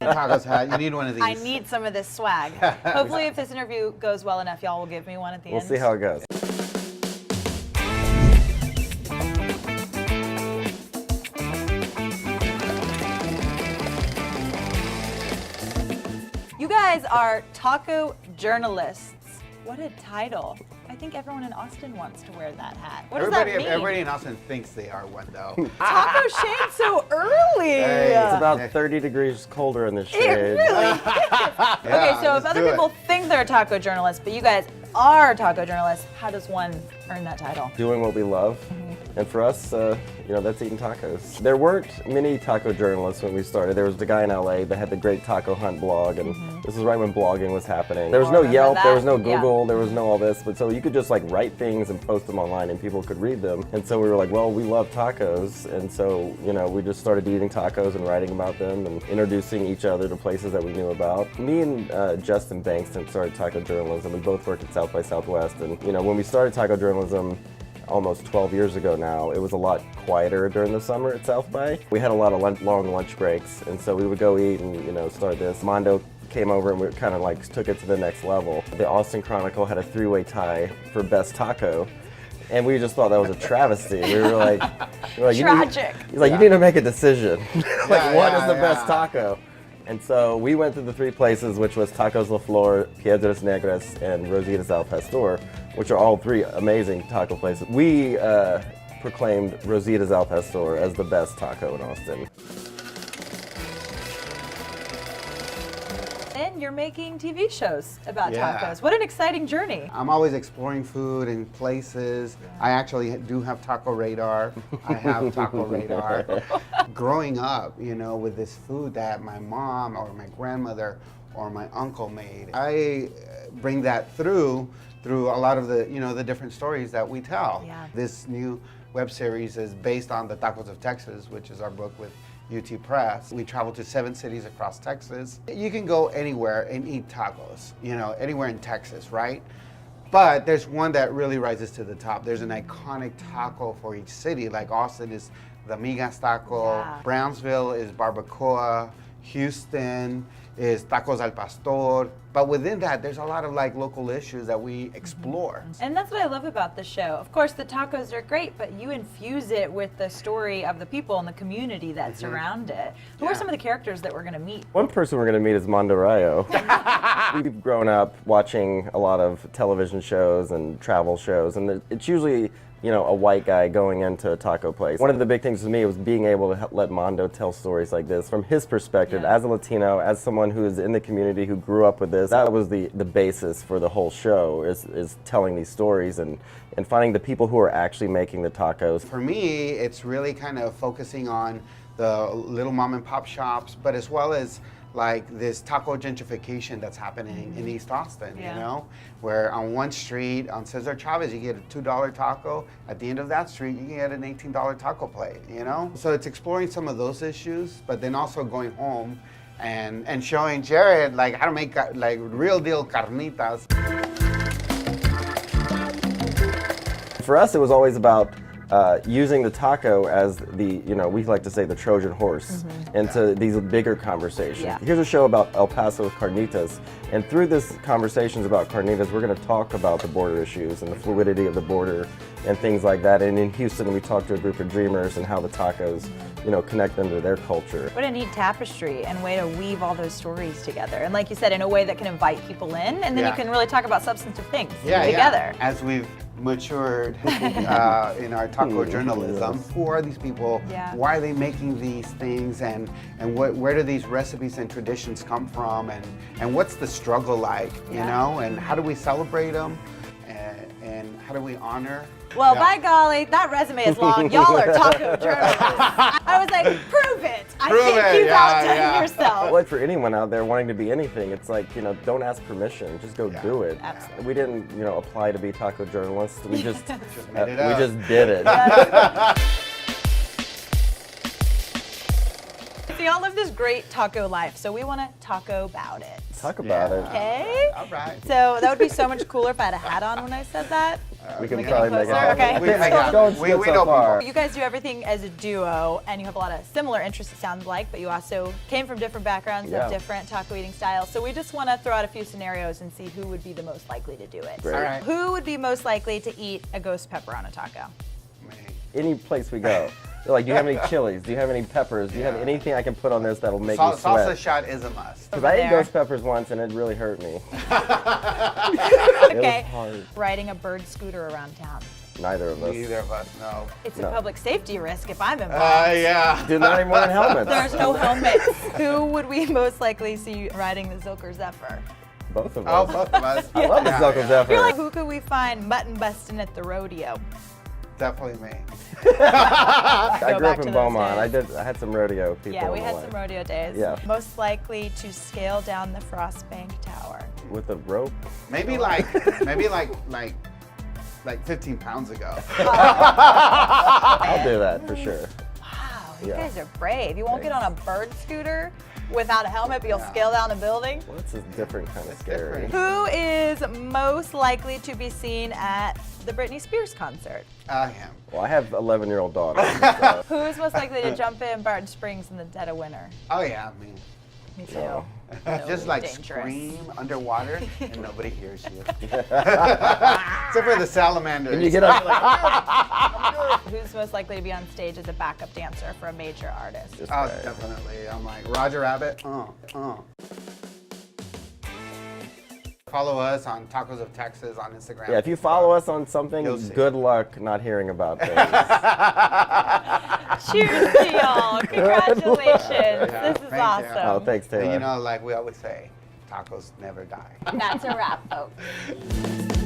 tacos hat. You need one of these. I need some of this swag. Hopefully, if this interview goes well enough, y'all will give me one at the end. We'll see how it goes. You guys are taco journalists. What a title. I think everyone in Austin wants to wear that hat. What does that mean? Everybody in Austin thinks they are one, though. Taco shade so early. Hey, It's about 30 degrees colder in the shade. It really is. Okay, so if other people think they're a taco journalist, but you guys are taco journalists, how does one earn that title? Doing what we love. And for us, that's eating tacos. There weren't many taco journalists when we started. There was the guy in LA that had the great Taco Hunt blog, and this was right when blogging was happening. There was no Yelp, there was no Google, there was no all this, but so you could just like write things and post them online and people could read them. And so we were like, well, we love tacos, and so, we just started eating tacos and writing about them and introducing each other to places that we knew about. Me and Justin Bankston started taco journalism. We both worked at South by Southwest, and when we started taco journalism, almost 12 years ago now, it was a lot quieter during the summer at South by. We had a lot of long lunch breaks, and so we would go eat and start this. Mando came over and we kind of like took it to the next level. The Austin Chronicle had a three-way tie for best taco, and we just thought that was a travesty. We were like Tragic. You need to make a decision. What is the best taco? And so we went to the three places, which was Tacos La Flor, Piedras Negras, and Rosita's Al Pastor, which are all three amazing taco places. We proclaimed Rosita's Al Pastor as the best taco in Austin. And you're making TV shows about tacos. What an exciting journey. I'm always exploring food and places. I actually do have taco radar. I have taco radar. Growing up, with this food that my mom or my grandmother or my uncle made, I bring that through a lot of the, the different stories that we tell. Yeah. This new web series is based on the Tacos of Texas, which is our book with UT Press. We travel to 7 cities across Texas. You can go anywhere and eat tacos, anywhere in Texas, right? But there's one that really rises to the top. There's an iconic taco for each city. Like Austin is the Migas taco, Brownsville is barbacoa, Houston is tacos al pastor. But within that, there's a lot of local issues that we explore. And that's what I love about the show. Of course, the tacos are great, but you infuse it with the story of the people and the community that surround it. Who are some of the characters that we're going to meet? One person we're going to meet is Mando Rayo. We've grown up watching a lot of television shows and travel shows, and it's usually a white guy going into a taco place. One of the big things for me was being able to let Mando tell stories like this from his perspective as a Latino, as someone who is in the community, who grew up with this. That was the basis for the whole show, is telling these stories and finding the people who are actually making the tacos. For me, it's really kind of focusing on the little mom and pop shops, but as well as this taco gentrification that's happening in East Austin, where on one street, on Cesar Chavez, you get a $2 taco. At the end of that street, you can get an $18 taco plate, So it's exploring some of those issues, but then also going home and showing Jarod how to make real deal carnitas. For us, it was always about using the taco as the, we like to say the Trojan horse into these bigger conversations. Yeah. Here's a show about El Paso carnitas, and through this conversations about carnitas, we're going to talk about the border issues and the fluidity of the border and things like that. And in Houston, we talked to a group of dreamers and how the tacos, connect them to their culture. What a neat tapestry and way to weave all those stories together. And like you said, in a way that can invite people in, and then you can really talk about substantive things together. As we've matured in our taco journalism, who are these people? Why are they making these things? And where do these recipes and traditions come from? And what's the struggle like, And how do we celebrate them? And how do we honor? Well, by golly, that resume is long. Y'all are taco journalists. I was like, prove it. I think you've outdone yourself. Well, for anyone out there wanting to be anything, it's like, don't ask permission. Just go do it. Absolutely. We didn't, apply to be taco journalists. We just, made it up. we just did it. So y'all live this great taco life, so we want to taco about it. Talk about it. Okay? All right. So that would be so much cooler if I had a hat on when I said that. We can yeah. probably make it Closer? happen. Okay. We make it happen. Going We good know so people. far. You guys do everything as a duo, and you have a lot of similar interests, it sounds like, but you also came from different backgrounds, Yeah. have different taco eating styles. So we just want to throw out a few scenarios and see who would be the most likely to do it. Great. All right. Who would be most likely to eat a ghost pepper on a taco? Me. Any place we go. They're like, do you have any chilies? Do you have any peppers? Do you have Yeah. anything I can put on this that'll make me Salsa sweat? shot is a must. Because I ate There. ghost peppers once and it really hurt me. Okay. It was hard. Riding a bird scooter around town. Neither of us. Neither of us know. It's No. a public safety risk if I'm involved. Yeah. Dude, not even wearing helmets. There's no helmets. Who would we most likely see riding the Zilker Zephyr? Both of Oh, us. both of us. I love the Yeah, Zilker yeah. I Zephyr. feel like who could we find mutton busting at the rodeo? Definitely me. I Go grew back up to in those Beaumont. days. I had some rodeo people. Yeah, we in had my some life. rodeo days. Yeah. Most likely to scale down the Frostbank Tower. With a rope. Maybe like 15 pounds ago. I'll do that for sure. Wow, you Yeah. guys are brave. You won't get on a bird scooter without a helmet, but you'll Yeah. scale down a building. Well, it's a different kind of scary. different. Who is most likely to be seen at the Britney Spears concert? I am. Well, I have 11-year-old daughters. So. Who is most likely to jump in Barton Springs in the dead of winter? Oh yeah, me. Me too. No. Just like dangerous. scream underwater and nobody hears you. Except for the salamanders. And you get up like, Who's most likely to be on stage as a backup dancer for a major artist? just Oh, right. definitely. I'm like Roger Rabbit. Follow us on Tacos of Texas on Instagram. Yeah, if you follow us on something, You'll see. good luck not hearing about things. Cheers to y'all. Congratulations. Yeah, This is thank you. awesome. Oh, thanks, Taylor. And you know, like we always say, tacos never die. That's a wrap, folks.